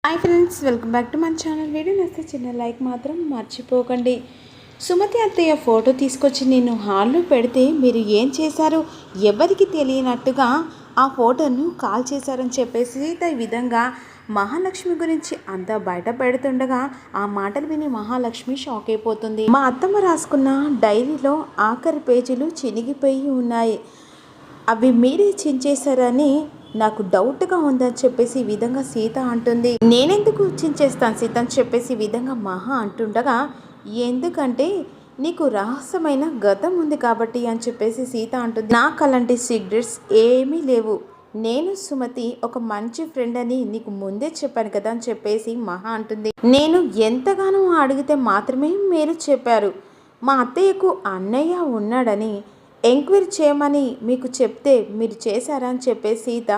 Hi friends, welcome back to మన channel. Video నచ్చితే చిన్న లైక్ మాత్రం మర్చిపోకండి. సుమతి అత్తయ్య ఫోటో తీసుకొచ్చి నేను హాల్లో పెడితే మీరు ఏం చేశారు, ఎవరికి తెలియనట్టుగా ఆ ఫోటోను కాల్ చేశారని చెప్పేసి ఈ విధంగా మహాలక్ష్మి గురించి అంతా బయట పెడుతుండగా ఆ మాటలు విని మహాలక్ష్మి షాక్ అయిపోతుంది. మా అత్తమ్మ రాసుకున్న డైరీలో ఆఖరి పేజీలు చినిగిపోయి ఉన్నాయి, అవి మీరే చించేశారని నాకు డౌట్గా ఉందని చెప్పేసి ఈ విధంగా సీత అంటుంది. నేనెందుకు చించేస్తాను సీత అని చెప్పేసి ఈ విధంగా మహా అంటుండగా, ఎందుకంటే నీకు రహస్యమైన గతం ఉంది కాబట్టి అని చెప్పేసి సీత అంటుంది. నాకు అలాంటి సీక్రెట్స్ ఏమీ లేవు, నేను సుమతి ఒక మంచి ఫ్రెండ్ అని నీకు ముందే చెప్పాను కదా అని చెప్పేసి మహా అంటుంది. నేను ఎంతగానో అడిగితే మాత్రమే మీరు చెప్పారు, మా అత్తయ్యకు అన్నయ్య ఉన్నాడని ఎంక్వైరీ చేయమని మీకు చెప్తే మీరు చేశారా అని చెప్పేసి సీత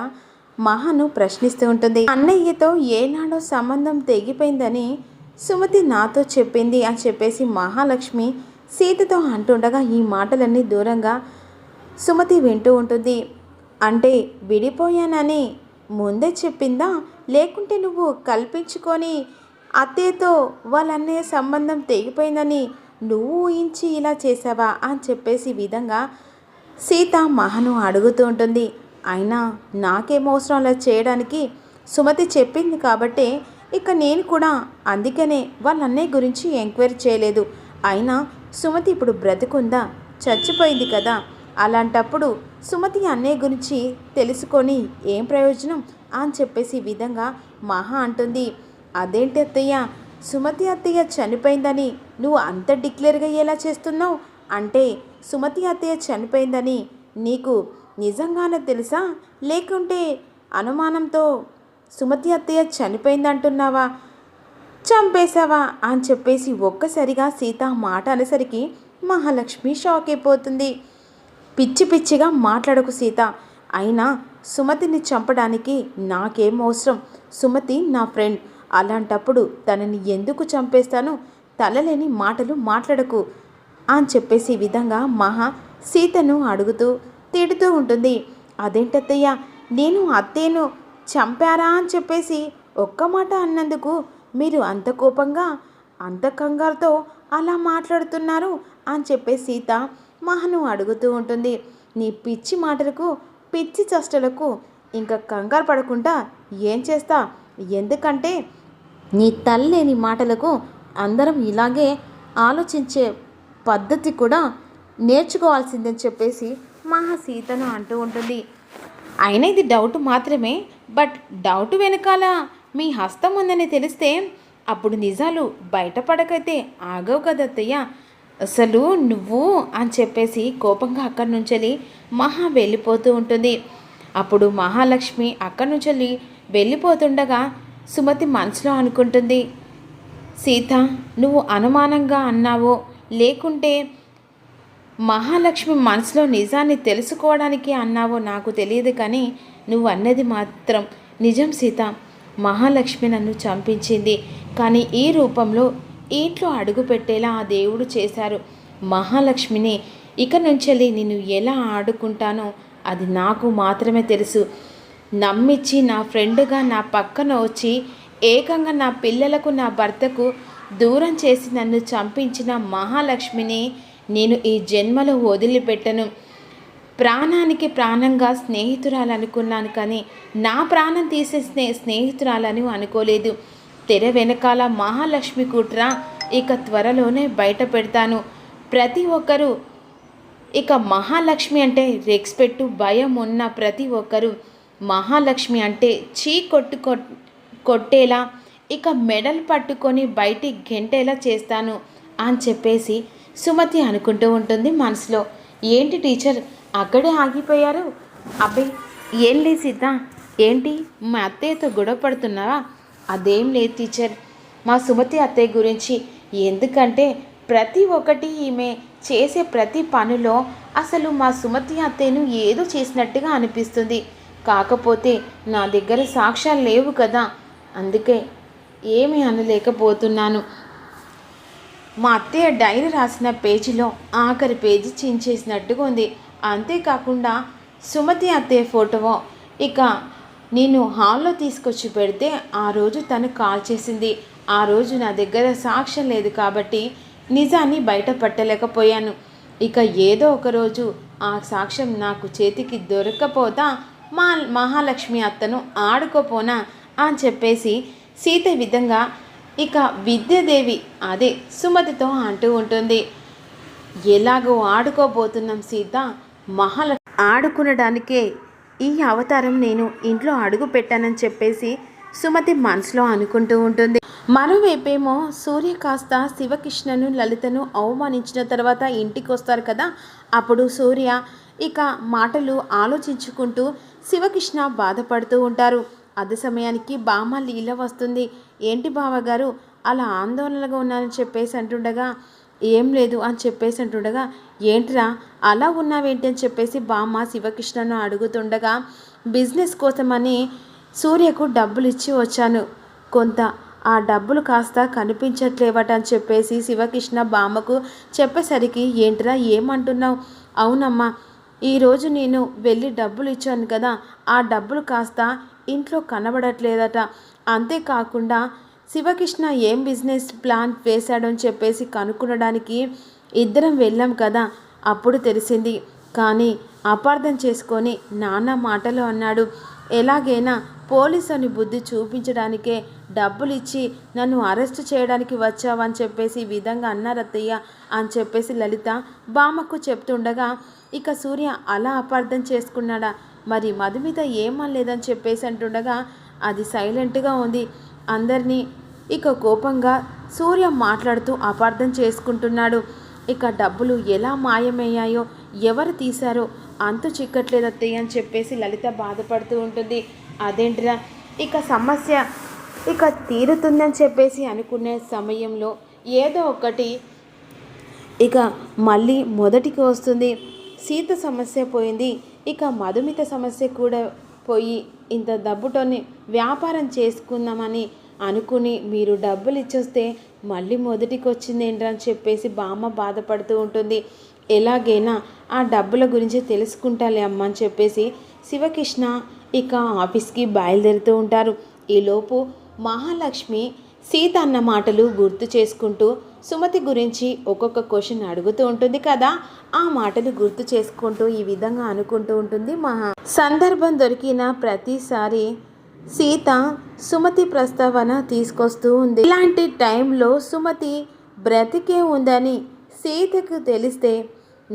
మహాను ప్రశ్నిస్తూ ఉంటుంది. అన్నయ్యతో ఏనాడో సంబంధం తెగిపోయిందని సుమతి నాతో చెప్పింది అని చెప్పేసి మహాలక్ష్మి సీతతో అంటుండగా ఈ మాటలన్నీ దూరంగా సుమతి వింటూ ఉంటుంది. అంటే విడిపోయానని ముందే చెప్పిందా, లేకుంటే నువ్వు కల్పించుకొని అత్తయ్యతో వాళ్ళ అన్నయ్య సంబంధం తెగిపోయిందని నువ్వు ఊహించి ఇలా చేసావా అని చెప్పేసి విధంగా సీత మహను అడుగుతూ ఉంటుంది. అయినా నాకేమవసరం అలా చేయడానికి, సుమతి చెప్పింది కాబట్టి ఇక నేను కూడా అందుకనే వాళ్ళ అన్నయ్య గురించి ఎంక్వైరీ చేయలేదు. అయినా సుమతి ఇప్పుడు బ్రతికుందా, చచ్చిపోయింది కదా, అలాంటప్పుడు సుమతి అన్నయ్య గురించి తెలుసుకొని ఏం ప్రయోజనం అని చెప్పేసి ఈ విధంగా మహా అంటుంది. అదేంటి అత్తయ్య, సుమతి అత్తయ్య చనిపోయిందని నువ్వు అంత డిక్లేర్గా ఎలా చేస్తున్నావు? అంటే సుమతి అత్తయ్య చనిపోయిందని నీకు నిజంగానే తెలుసా, లేకుంటే అనుమానంతో సుమతి అత్తయ్య చనిపోయిందంటున్నావా, చంపేశావా అని చెప్పేసి ఒక్కసారిగా సీత మాట అనేసరికి మహాలక్ష్మి షాక్ అయిపోతుంది. పిచ్చి పిచ్చిగా మాట్లాడకు సీత, అయినా సుమతిని చంపడానికి నాకేం అవసరం, సుమతి నా ఫ్రెండ్, అలాంటప్పుడు తనని ఎందుకు చంపేస్తాను, తలలేని మాటలు మాట్లాడకు అని చెప్పేసి ఈ విధంగా మహా సీతను అడుగుతూ తిడుతూ ఉంటుంది. అదేంటత్తయ్య, నేను అత్తయ్యను చంపారా అని చెప్పేసి ఒక్క మాట అన్నందుకు మీరు అంత కోపంగా అంత కంగారుతో అలా మాట్లాడుతున్నారు అని చెప్పేసి సీత మహను అడుగుతూ ఉంటుంది. నీ పిచ్చి మాటలకు పిచ్చి చష్టలకు ఇంకా కంగారు పడకుండా ఏం చేస్తా, ఎందుకంటే నీ తల్లేని మాటలకు అందరం ఇలాగే ఆలోచించే పద్ధతి కూడా నేర్చుకోవాల్సిందని చెప్పేసి మహా సీతను అంటూ ఉంటుంది. అయినా ఇది డౌట్ మాత్రమే, బట్ డౌట్ వెనకాల మీ హస్తం ఉందని తెలిస్తే అప్పుడు నిజాలు బయటపడకైతే ఆగవు కదత్తయ్య, అసలు నువ్వు అని చెప్పేసి కోపంగా అక్కడి నుంచి మహా వెళ్ళిపోతూ ఉంటుంది. అప్పుడు మహాలక్ష్మి అక్కడి నుంచి వెళ్ళిపోతుండగా సుమతి మనసులో అనుకుంటుంది, సీత నువ్వు అనుమానంగా అన్నావో లేకుంటే మహాలక్ష్మి మనసులో నిజాన్ని తెలుసుకోవడానికి అన్నావో నాకు తెలియదు, కానీ నువ్వు అన్నది మాత్రం నిజం సీత. మహాలక్ష్మి నన్ను చంపించింది, కానీ ఈ రూపంలో ఇంట్లో అడుగు పెట్టేలా ఆ దేవుడు చేశారు. మహాలక్ష్మిని ఇక నుంచి నేను ఎలా ఆడుకుంటానో అది నాకు మాత్రమే తెలుసు. నమ్మించి నా ఫ్రెండ్గా నా పక్కన వచ్చి ఏకంగా నా పిల్లలకు నా భర్తకు దూరం చేసి నన్ను చంపించిన మహాలక్ష్మిని నేను ఈ జన్మలో వదిలిపెట్టను. ప్రాణానికి ప్రాణంగా స్నేహితురాలు అనుకున్నాను, కానీ నా ప్రాణం తీసే స్నేహితురాలని అనుకోలేదు. తెర వెనకాల మహాలక్ష్మి కుట్ర ఇక త్వరలోనే బయట పెడతాను. ప్రతి ఒక్కరూ ఇక మహాలక్ష్మి అంటే రెస్పెక్ట్ భయం ఉన్న ప్రతి ఒక్కరూ మహాలక్ష్మి అంటే చీ కొట్టేలా ఇక మెడల్ పట్టుకొని బయటికి గెంటేలా చేస్తాను అని చెప్పేసి సుమతి అనుకుంటూ ఉంటుంది మనసులో. ఏంటి టీచర్ అక్కడే ఆగిపోయారు? అబ్బాయి ఏం లేదు సీత, ఏంటి మా అత్తయ్యతో గొడవ పడుతున్నావా? అదేం లేదు టీచర్, మా సుమతి అత్తయ్య గురించి, ఎందుకంటే ప్రతి ఒక్కటి ఈమె చేసే ప్రతి పనిలో అసలు మా సుమతి అత్తయ్యను ఏదో చేసినట్టుగా అనిపిస్తుంది. కాకపోతే నా దగ్గర సాక్ష్యాలు లేవు కదా, అందుకే ఏమీ అనలేకపోతున్నాను. మా అత్తయ్య డైరీ రాసిన పేజీలో ఆఖరి పేజీ చించేసినట్టుగా ఉంది. అంతేకాకుండా సుమతి అత్తయ్య ఫోటో ఇక నేను హాల్లో తీసుకొచ్చి పెడితే ఆ రోజు తను కాల్ చేసింది. ఆ రోజు నా దగ్గర సాక్ష్యం లేదు కాబట్టి నిజాన్ని బయట పట్టలేకపోయాను. ఇక ఏదో ఒకరోజు ఆ సాక్ష్యం నాకు చేతికి దొరక్కపోతా మహాలక్ష్మి అత్తను ఆడుకోపోనా అని చెప్పేసి సీత విధంగా ఇక విద్యాదేవి అదే సుమతితో అంటూ ఉంటుంది. ఎలాగో ఆడుకోబోతున్నాం సీత, ఆడుకునడానికే ఈ అవతారం నేను ఇంట్లో అడుగు పెట్టానని చెప్పేసి సుమతి మనసులో అనుకుంటూ ఉంటుంది. మరోవైపేమో సూర్య కాస్త శివకృష్ణను లలితను అవమానించిన తర్వాత ఇంటికి వస్తారు కదా, అప్పుడు సూర్య ఇక మాటలు ఆలోచించుకుంటూ శివకృష్ణ బాధపడుతూ ఉంటారు. అదే సమయానికి బామ్మ లీల వస్తుంది. ఏంటి బావగారు అలా ఆందోళనగా ఉన్నారని చెప్పేసి అంటుండగా, ఏం లేదు అని చెప్పేసి అంటుండగా, ఏంట్రా అలా ఉన్నావేంటి అని చెప్పేసి బామ్మ శివకృష్ణను అడుగుతుండగా, బిజినెస్ కోసమని సూర్యకు డబ్బులు ఇచ్చి వచ్చాను, కొంత ఆ డబ్బులు కాస్త కనిపించట్లేవట అని చెప్పేసి శివకృష్ణ బామ్మకు చెప్పేసరికి, ఏంట్రా ఏమంటున్నావు? అవునమ్మా, ఈరోజు నేను వెళ్ళి డబ్బులు ఇచ్చాను కదా, ఆ డబ్బులు కాస్త ఇంట్లో కనబడట్లేదట. అంతేకాకుండా శివకృష్ణ ఏం బిజినెస్ ప్లాన్ వేశాడని చెప్పేసి కనుక్కునడానికి ఇద్దరం వెళ్ళాం కదా, అప్పుడు తెలిసింది. కానీ అపార్థం చేసుకొని నాన్న మాటలు అన్నాడు. ఎలాగైనా పోలీసుని బుద్ధి చూపించడానికే డబ్బులు ఇచ్చి నన్ను అరెస్ట్ చేయడానికి వచ్చావని చెప్పేసి ఈ విధంగా అన్నారత్తయ్య అని చెప్పేసి లలిత బామ్మకు చెప్తుండగా, ఇక సూర్య అలా అపార్థం చేసుకున్నాడా, మరి మధుమిత ఏమనలేదని చెప్పేసి అంటుండగా, అది సైలెంట్గా ఉంది. అందరినీ ఇక కోపంగా సూర్య మాట్లాడుతూ అపార్థం చేసుకుంటున్నాడు. ఇక డబ్బులు ఎలా మాయమయ్యాయో ఎవరు తీశారో అంతు చిక్కట్లేదు అత్తయ్య అని చెప్పేసి లలిత బాధపడుతూ ఉంటుంది. అదేంటిరా ఇక సమస్య ఇక తీరుతుందని చెప్పేసి అనుకునే సమయంలో ఏదో ఒకటి ఇక మళ్ళీ మొదటికి వస్తుంది. సీత సమస్య పోయింది, ఇక మధుమిత సమస్య కూడా పోయి ఇంత డబ్బుతోని వ్యాపారం చేసుకుందామని అనుకుని మీరు డబ్బులు ఇచ్చొస్తే మళ్ళీ మొదటికి వచ్చింది ఏంటని చెప్పేసి బామ్మ బాధపడుతూ ఉంటుంది. ఎలాగైనా ఆ డబ్బుల గురించి తెలుసుకుంటాలే అమ్మ అని చెప్పేసి శివకృష్ణ ఇక ఆఫీస్కి బయలుదేరుతూ ఉంటారు. ఈలోపు మహాలక్ష్మి సీత అన్న మాటలు గుర్తు చేసుకుంటూ సుమతి గురించి ఒక్కొక్క క్వశ్చన్ అడుగుతూ ఉంటుంది కదా, ఆ మాటలు గుర్తు చేసుకుంటూ ఈ విధంగా అనుకుంటూ ఉంటుంది. సందర్భం దొరికిన ప్రతిసారి సీత సుమతి ప్రస్తావన తీసుకొస్తూ ఉంది. ఇలాంటి టైంలో సుమతి బ్రతికే ఉందని సీతకు తెలిస్తే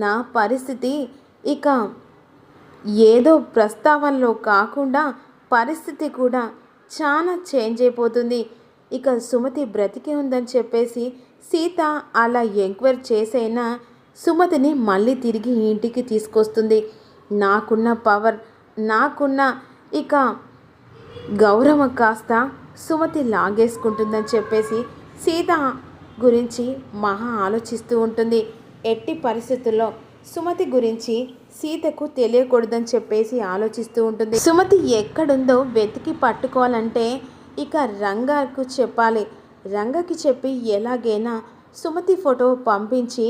నా పరిస్థితి ఇక ఏదో ప్రస్తావనలో కాకుండా పరిస్థితి కూడా చాలా చేంజ్ అయిపోతుంది. ఇక సుమతి బ్రతికే ఉందని చెప్పేసి సీత అలా ఎంక్వైరీ చేసైనా సుమతిని మళ్ళీ తిరిగి ఇంటికి తీసుకొస్తుంది. నాకున్న పవర్, నాకున్న ఇక గౌరవం కాస్త సుమతి లాగేసుకుంటుందని చెప్పేసి సీత గురించి మహా ఆలోచిస్తూ ఉంటుంది. ఎట్టి పరిస్థితుల్లో సుమతి గురించి సీతకు తెలియకూడదని చెప్పేసి ఆలోచిస్తూ ఉంటుంది. సుమతి ఎక్కడుందో వెతికి పట్టుకోవాలంటే ఇక రంగకు చెప్పాలి. రంగకి చెప్పి ఎలాగైనా సుమతి ఫోటో పంపించి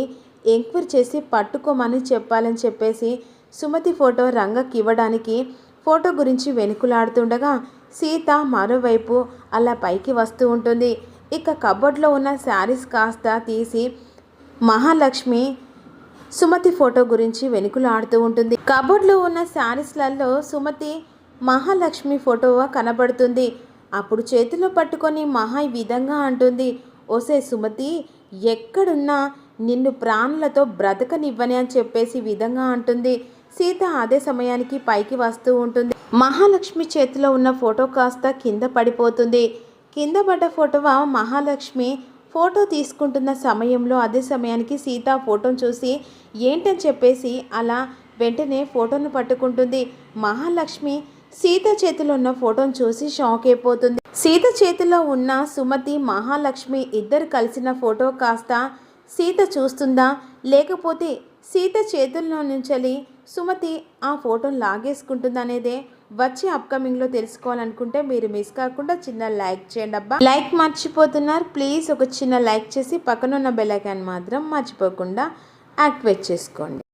ఎంక్వైరీ చేసి పట్టుకోమని చెప్పాలని చెప్పేసి సుమతి ఫోటో రంగకి ఇవ్వడానికి ఫోటో గురించి వెనుకులాడుతుండగా సీత మరోవైపు అలా పైకి వస్తూ ఉంటుంది. ఇక కబోర్డ్లో ఉన్న శారీస్ కాస్త తీసి మహాలక్ష్మి సుమతి ఫోటో గురించి వెనుకులాడుతూ ఉంటుంది. కబోర్డ్లో ఉన్న శారీస్లలో సుమతి మహాలక్ష్మి ఫోటో కనబడుతుంది. అప్పుడు చేతిలో పట్టుకొని మహా ఈ విధంగా అంటుంది, ఓసే సుమతి, ఎక్కడున్నా నిన్ను ప్రాణులతో బ్రతకనివ్వని అని చెప్పేసి విధంగా అంటుంది. సీత అదే సమయానికి పైకి వస్తూ ఉంటుంది. మహాలక్ష్మి చేతిలో ఉన్న ఫోటో కాస్త కింద పడిపోతుంది. కింద పడ్డ ఫోటో మహాలక్ష్మి ఫోటో తీసుకుంటున్న సమయంలో అదే సమయానికి సీత ఫోటోను చూసి ఏంటని చెప్పేసి అలా వెంటనే ఫోటోను పట్టుకుంటుంది. మహాలక్ష్మి సీత చేతిలో ఉన్న ఫోటోను చూసి షాక్ అయిపోతుంది. సీత చేతిలో ఉన్న సుమతి మహాలక్ష్మి ఇద్దరు కలిసిన ఫోటో కాస్త సీత చూస్తుందా, లేకపోతే సీత చేతుల్లో నుంచి సుమతి ఆ ఫోటోను లాగేసుకుంటుందా అనేదే వచ్చే అప్కమింగ్లో తెలుసుకోవాలనుకుంటే మీరు మిస్ కాకుండా చిన్న లైక్ చేయండి అబ్బా. లైక్ మర్చిపోతున్నారు, ప్లీజ్ ఒక చిన్న లైక్ చేసి పక్కనున్న బెల్ ఐకాన్ మాత్రం మర్చిపోకుండా యాక్టివేట్ చేసుకోండి.